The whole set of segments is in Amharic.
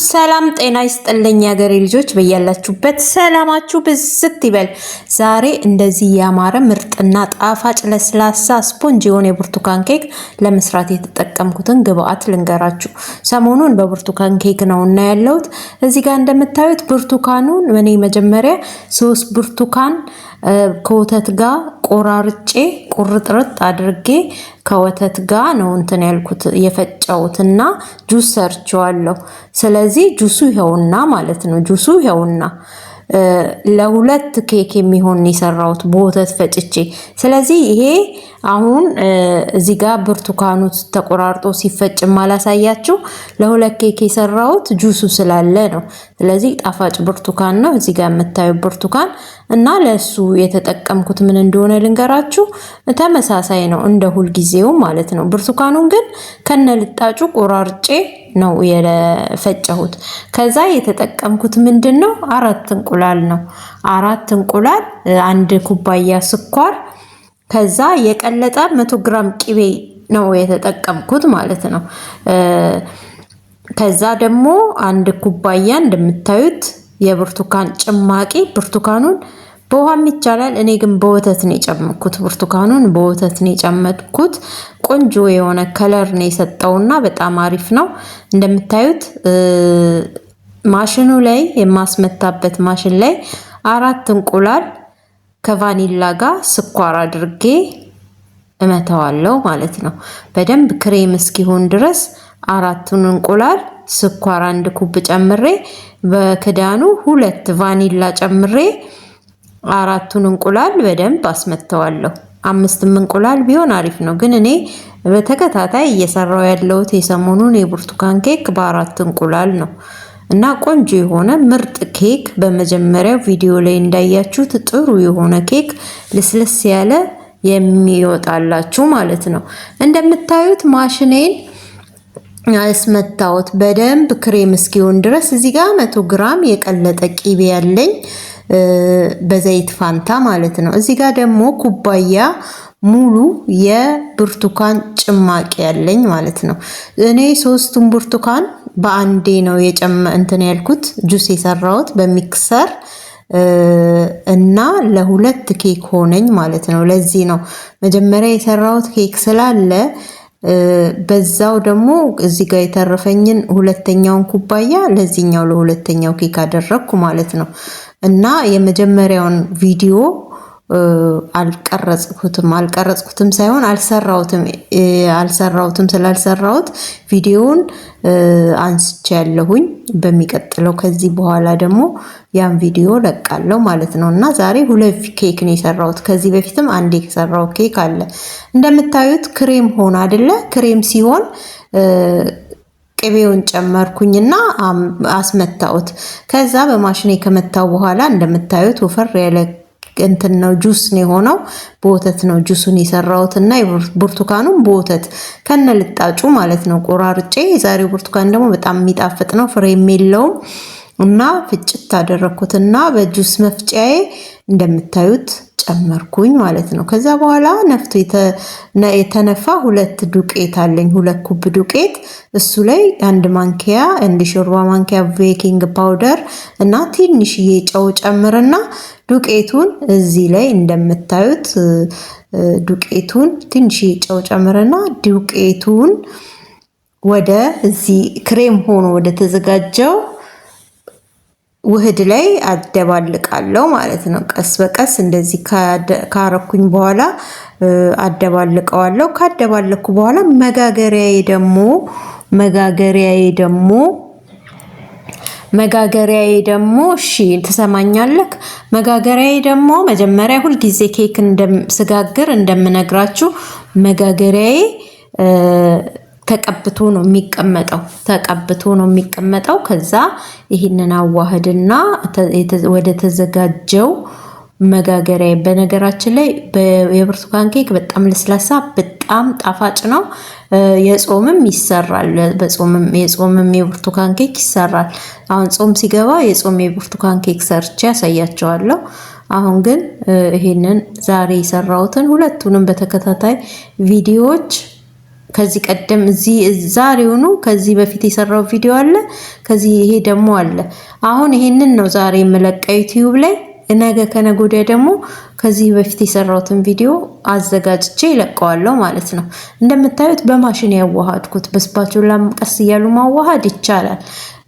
ሰላም ጤና ይስጥልኝ ያገሬ ልጆች በያላችሁበት ሰላማችሁ ብዝት ይበል። ዛሬ እንደዚህ ያማረ ምርጥና ጣፋጭ ለስላሳ ስፖንጅ የሆነ የብርቱካን ኬክ ለመስራት የተጠቀምኩትን ግብአት ልንገራችሁ። ሰሞኑን በብርቱካን ኬክ ነውና ያለሁት እዚህ ጋር እንደምታዩት ብርቱካኑን እኔ መጀመሪያ 3 ብርቱካን ከወተት ጋር ቆራርጬ ቁርጥርጥ አድርጌ ከወተት ጋር ነው እንትን ያልኩት የፈጨውትና ጁስ ሰርቼዋለሁ። ስለዚህ ጁሱ ይሄውና ማለት ነው። ጁሱ ይሄውና ለሁለት ኬክ የሚሆን የሰራውት በወተት ፈጭቼ። ስለዚህ ይሄ አሁን እዚህ ጋር ብርቱካኑ ተቆራርጦ ሲፈጭ ማላሳያችሁ ለሁለት ኬክ የሰራውት ጁሱ ስላለ ነው። ስለዚህ ጣፋጭ ብርቱካን ነው እዚህ ጋር የምታዩት ብርቱካን እና ለሱ የተጠቀምኩት ምን እንደሆነ ልንገራችሁ። ተመሳሳይ ነው እንደ ሁል ጊዜው ማለት ነው። ብርቱካኑን ግን ከነልጣጩ ቆራርጬ ነው የፈጨሁት። ከዛ የተጠቀምኩት ምንድነው 4 እንቁላል ነው። 4 እንቁላል፣ 1 ኩባያ ስኳር፣ ከዛ የቀለጠ 100 ግራም ቅቤ ነው የተጠቀምኩት ማለት ነው። ከዛ ደግሞ 1 ኩባያ እንደምታዩት የብርቱካን ጭማቂ። ብርቱካኑን በውሃም ይቻላል፣ እኔ ግን በወተት ነው የጨመቅኩት። ብርቱካኑን በወተት ነው የጨመቅኩት። ቆንጆ የሆነ ከለር ነው የሰጠውና በጣም አሪፍ ነው። እንደምታዩት ማሽኑ ላይ የማስመታበት ማሽን ላይ 4 እንቁላል ከቫኒላ ጋር ስኳር አድርጌ እመታዋለሁ ማለት ነው። በደንብ ክሬም እስኪሆን ድረስ 4ቱን እንቁላል ስኳር 1 ኩብ ጨምሬ በክዳኑ 2 ቫኒላ ጨምሬ 4ቱን እንቁላል በደንብ አስመተዋለሁ። 5 እንቁላል ቢሆን አሪፍ ነው፣ ግን እኔ በተከታታይ እየሰራው ያለሁት የሰሞኑን የብርቱካን ኬክ በ4 እንቁላል ነው እና ቆንጆ የሆነ ምርጥ ኬክ በመጀመሪያው ቪዲዮ ላይ እንዳያችሁት ጥሩ የሆነ ኬክ ልስልስ ያለ የሚወጣላችሁ ማለት ነው። እንደምታዩት ማሽኔን አስመታውት በደንብ ክሬም እስኪሆን ድረስ። እዚህ ጋር 100 ግራም የቀለጠ ቂቤ ያለኝ በዘይት ፋንታ ማለት ነው። እዚህ ጋር ደግሞ ኩባያ ሙሉ የብርቱካን ጭማቂ ያለኝ ማለት ነው። እኔ 3ቱን ብርቱካን በአንዴ ነው እንትን ያልኩት ጁስ የሰራሁት በሚክሰር እና ለሁለት ኬክ ሆነኝ ማለት ነው። ለዚህ ነው መጀመሪያ የሰራሁት ኬክ ስላለ በዛው ደግሞ እዚህ ጋር የተረፈኝን ሁለተኛውን ኩባያ ለዚህኛው ለሁለተኛው ኬክ አደረግኩ ማለት ነው። እና የመጀመሪያውን ቪዲዮ አልቀረጽኩትም ሳይሆን አልሰራሁትም ስላልሰራሁት ቪዲዮውን አንስቻለሁኝ። በሚቀጥለው ከዚህ በኋላ ደግሞ ያን ቪዲዮ ለቃለሁ ማለት ነው። እና ዛሬ 2 ኬክ ነው የሰራሁት። ከዚህ በፊትም አንዴ የሰራሁት ኬክ አለ። እንደምታዩት ክሬም ሆነ አይደለ? ክሬም ሲሆን ቅቤውን ጨመርኩኝና አስመታሁት። ከዛ በማሽኔ ከመታው በኋላ እንደምታዩት ወፈር ያለ እንትን ነው ጁስ ነው የሆነው። በወተት ነው ጁሱን የሰራሁትና ብርቱካኑን በወተት ከነልጣጩ ማለት ነው ቆራርጬ። የዛሬው ብርቱካን ደግሞ በጣም የሚጣፍጥ ነው፣ ፍሬም የለውም እና ፍጭት አደረኩትና በጁስ መፍጫዬ እንደምታዩት ጨመርኩኝ ማለት ነው። ከዛ በኋላ ነፍቶ የተነፋ 2 ዱቄት አለኝ፣ 2 ኩብ ዱቄት። እሱ ላይ 1 ማንኪያ 1 ሾርባ ማንኪያ ቤኪንግ ፓውደር እና ትንሽዬ ጨው ጨምርና ዱቄቱን እዚህ ላይ እንደምታዩት ዱቄቱን ትንሽዬ ጨው ጨምርና ዱቄቱን ወደ እዚህ ክሬም ሆኖ ወደ ተዘጋጀው ውህድ ላይ አደባልቃለሁ ማለት ነው። ቀስ በቀስ እንደዚህ ካረኩኝ በኋላ አደባልቀዋለሁ። ካደባለኩ በኋላ መጋገሪያዬ ደግሞ እሺ ትሰማኛለህ? መጋገሪያዬ ደግሞ መጀመሪያ ሁል ጊዜ ኬክ ስጋግር እንደምነግራችሁ መጋገሪያዬ ተቀብቶ ነው የሚቀመጠው። ከዛ ይህንን አዋህድና ወደ ተዘጋጀው መጋገሪያ። በነገራችን ላይ የብርቱካን ኬክ በጣም ለስላሳ በጣም ጣፋጭ ነው። የጾምም ይሰራል፣ የጾምም የብርቱካን ኬክ ይሰራል። አሁን ጾም ሲገባ የጾም የብርቱካን ኬክ ሰርቼ ያሳያቸዋለሁ። አሁን ግን ይሄንን ዛሬ የሰራሁትን ሁለቱንም በተከታታይ ቪዲዮዎች ከዚህ ቀደም ዛሬው ነው ከዚህ በፊት የሰራው ቪዲዮ አለ። ከዚህ ይሄ ደግሞ አለ። አሁን ይሄንን ነው ዛሬ የምለቀው ዩቲዩብ ላይ። ነገ ከነገ ወዲያ ደግሞ ከዚህ በፊት የሰራውትን ቪዲዮ አዘጋጅቼ ይለቀዋለሁ ማለት ነው። እንደምታዩት በማሽን ያዋሃድኩት። በስፓቹላም ቀስ እያሉ ማዋሃድ ይቻላል።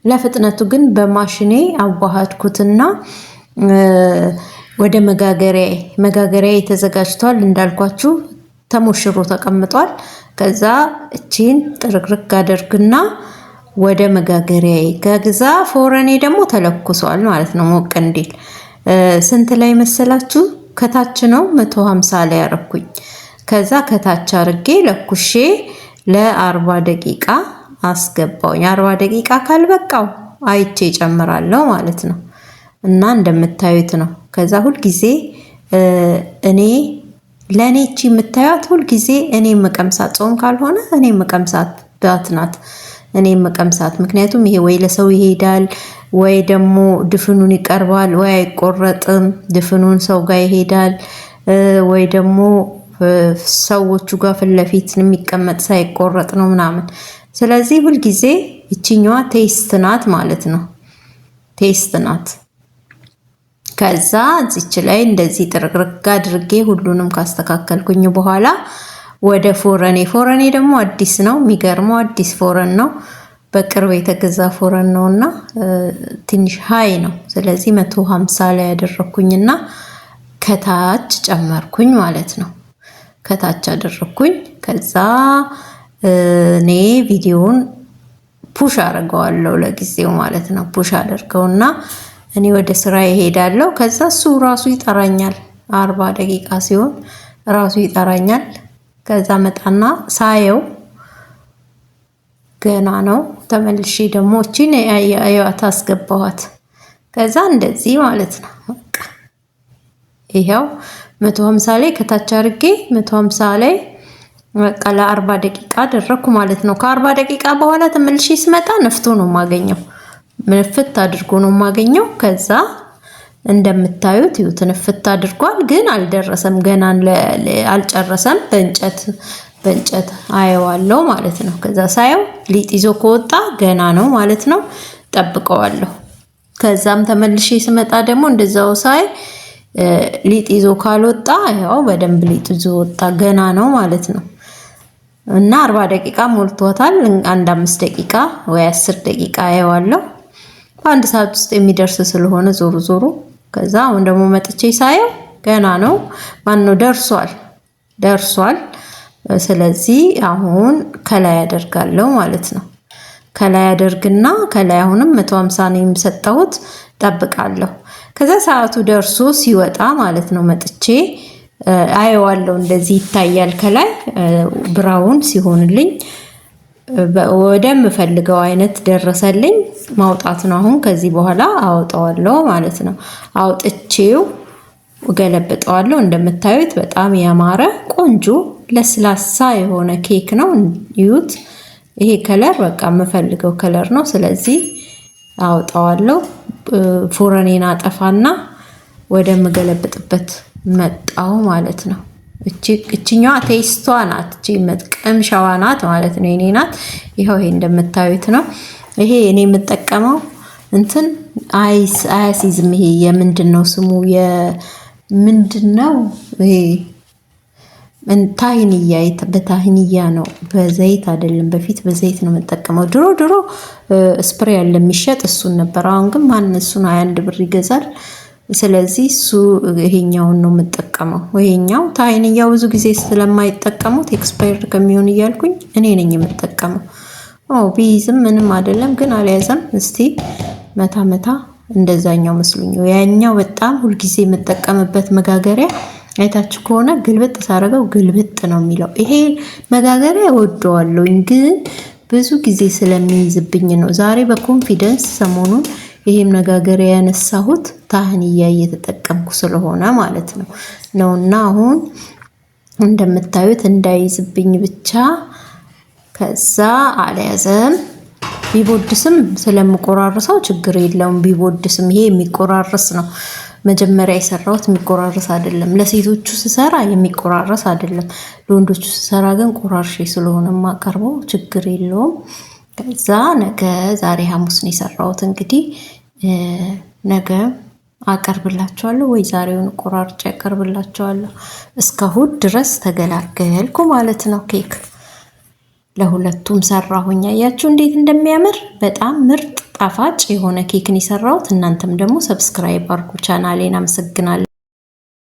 ለፍጥነቱ ግን በማሽኔ አዋሃድኩትና ወደ መጋገሪያ ተዘጋጅቷል። እንዳልኳችሁ ተሞሽሮ ተቀምጧል። ከዛ እቺን ጥርግርግ አደርግና ወደ መጋገሪያ ከግዛ ፎረኔ ደግሞ ተለኩሷል ማለት ነው። ሞቅ እንዲል ስንት ላይ መሰላችሁ? ከታች ነው 150 ላይ አረኩኝ። ከዛ ከታች አርጌ ለኩሼ ለ40 ደቂቃ አስገባውኝ። 40 ደቂቃ ካልበቃው አይቼ ጨምራለሁ ማለት ነው። እና እንደምታዩት ነው። ከዛ ሁል ጊዜ ለኔ እቺ የምታዩት ሁል ጊዜ እኔ መቀምሳት ጾም ካልሆነ እኔ መቀምሳት ናት። እኔ መቀምሳት ምክንያቱም ይሄ ወይ ለሰው ይሄዳል ወይ ደግሞ ድፍኑን ይቀርባል ወይ አይቆረጥም። ድፍኑን ሰው ጋር ይሄዳል ወይ ደግሞ ሰዎቹ ጋር ፊት ለፊት የሚቀመጥ ሳይቆረጥ ነው ምናምን። ስለዚህ ሁል ጊዜ እቺኛዋ ቴስት ናት ማለት ነው። ቴስት ናት። ከዛ እዚች ላይ እንደዚህ ጥርቅርቅ አድርጌ ሁሉንም ካስተካከልኩኝ በኋላ ወደ ፎረኔ ደግሞ አዲስ ነው። የሚገርመው አዲስ ፎረን ነው። በቅርብ የተገዛ ፎረን ነውና ትንሽ ሃይ ነው። ስለዚህ 150 ላይ ያደረኩኝና ከታች ጨመርኩኝ ማለት ነው። ከታች አደረኩኝ። ከዛ እኔ ቪዲዮውን ፑሽ አደርገዋለሁ ለጊዜው ማለት ነው። ፑሽ አደርገውና እኔ ወደ ስራ እሄዳለሁ። ከዛ እሱ ራሱ ይጠራኛል። 40 ደቂቃ ሲሆን ራሱ ይጠራኛል። ከዛ መጣና ሳየው ገና ነው። ተመልሼ ደግሞ እቺን አያታ አስገባዋት። ከዛ እንደዚህ ማለት ነው። በቃ ይሄው 150 ላይ ከታች አድርጌ 150 ላይ በቃ ለ40 ደቂቃ አደረኩ ማለት ነው። ከ40 ደቂቃ በኋላ ተመልሼ ስመጣ ነፍቶ ነው የማገኘው። ምንፍት አድርጎ ነው የማገኘው። ከዛ እንደምታዩት ይሁት ንፍት አድርጓል፣ ግን አልደረሰም። ገና አልጨረሰም። በእንጨት አየዋለሁ ማለት ነው። ከዛ ሳየው ሊጥ ይዞ ከወጣ ገና ነው ማለት ነው። ጠብቀዋለሁ። ከዛም ተመልሼ ስመጣ ደግሞ እንደዛው ሳይ ሊጥ ይዞ ካልወጣ ያው በደንብ ሊጥ ይዞ ወጣ ገና ነው ማለት ነው። እና 40 ደቂቃ ሞልቶታል። አንድ 5 ደቂቃ ወይ 10 ደቂቃ አየዋለሁ። በአንድ ሰዓት ውስጥ የሚደርስ ስለሆነ ዞሮ ከዛ አሁን ደግሞ መጥቼ ሳየው ገና ነው። ማነው ደርሷል። ስለዚህ አሁን ከላይ አደርጋለሁ ማለት ነው። ከላይ አደርግና ከላይ አሁንም 150 ነው የምሰጠሁት። ጠብቃለሁ። ከዛ ሰዓቱ ደርሶ ሲወጣ ማለት ነው መጥቼ አየዋለሁ። እንደዚህ ይታያል። ከላይ ብራውን ሲሆንልኝ ወደምፈልገው አይነት ደረሰልኝ። ማውጣት ነው አሁን። ከዚህ በኋላ አወጣዋለሁ ማለት ነው። አውጥቼው ገለብጠዋለሁ። እንደምታዩት በጣም ያማረ ቆንጆ ለስላሳ የሆነ ኬክ ነው። እዩት። ይሄ ከለር በቃ የምፈልገው ከለር ነው። ስለዚህ አወጣዋለሁ። ፎረኔን አጠፋና ወደምገለብጥበት መጣው ማለት ነው። እቺኛዋ ቴስቷ ናት። እቺ መጥቀምሻዋ ናት ማለት ነው። የኔ ናት። ይሄው ይሄ እንደምታዩት ነው። ይሄ እኔ የምጠቀመው እንትን አያሲዝም። ይሄ የምንድነው ስሙ? የምንድነው ይሄ? በታሂንያ ነው፣ በዘይት አይደለም። በፊት በዘይት ነው የምጠቀመው። ድሮ ስፕሬ ያለ የሚሸጥ እሱን ነበር። አሁን ግን ማን እሱን 21 ብር ይገዛል። ስለዚህ ይሄኛውን ነው የምጠቀመው። ይሄኛው ታሂንያው ብዙ ጊዜ ስለማይጠቀሙት ኤክስፓየርድ ከሚሆን እያልኩኝ እኔ ነኝ የምጠቀመው። ቢይዝም ምንም አይደለም፣ ግን አልያዘም። እስቲ መታ እንደዛኛው መስሉኝ። ያኛው በጣም ሁልጊዜ የምጠቀምበት መጋገሪያ አይታችሁ ከሆነ ግልብጥ ሳረገው ግልብጥ ነው የሚለው። ይሄ መጋገሪያ ወደዋለሁኝ፣ ግን ብዙ ጊዜ ስለሚይዝብኝ ነው ዛሬ በኮንፊደንስ ሰሞኑን ይሄም መጋገሪያ ያነሳሁት ታህንያ እየተጠቀምኩ ስለሆነ ማለት ነውና አሁን እንደምታዩት እንዳይዝብኝ ብቻ። ከዛ አልያዘም። ቢቦድስም ስለምቆራርሰው ችግር የለውም። ቢቦድስም ይሄ የሚቆራርስ ነው። መጀመሪያ የሰራሁት የሚቆራረስ አይደለም። ለሴቶቹ ስሰራ የሚቆራረስ አይደለም። ለወንዶቹ ስሰራ ግን ቆራርሼ ስለሆነ የማቀርበው ችግር የለውም። ከዛ ነገ ዛሬ ሐሙስ ነው የሰራሁት። እንግዲህ ነገ አቀርብላችኋለሁ ወይ ዛሬውን ቆራርጬ አቀርብላችኋለሁ። እስከ እሑድ ድረስ ተገላገልኩ ማለት ነው። ኬክ ለሁለቱም ሰራሁኝ። አያችሁ እንዴት እንደሚያምር በጣም ምርጥ ጣፋጭ የሆነ ኬክን የሰራሁት። እናንተም ደግሞ ሰብስክራይብ አድርጉ ቻናሌን። አመሰግናለሁ።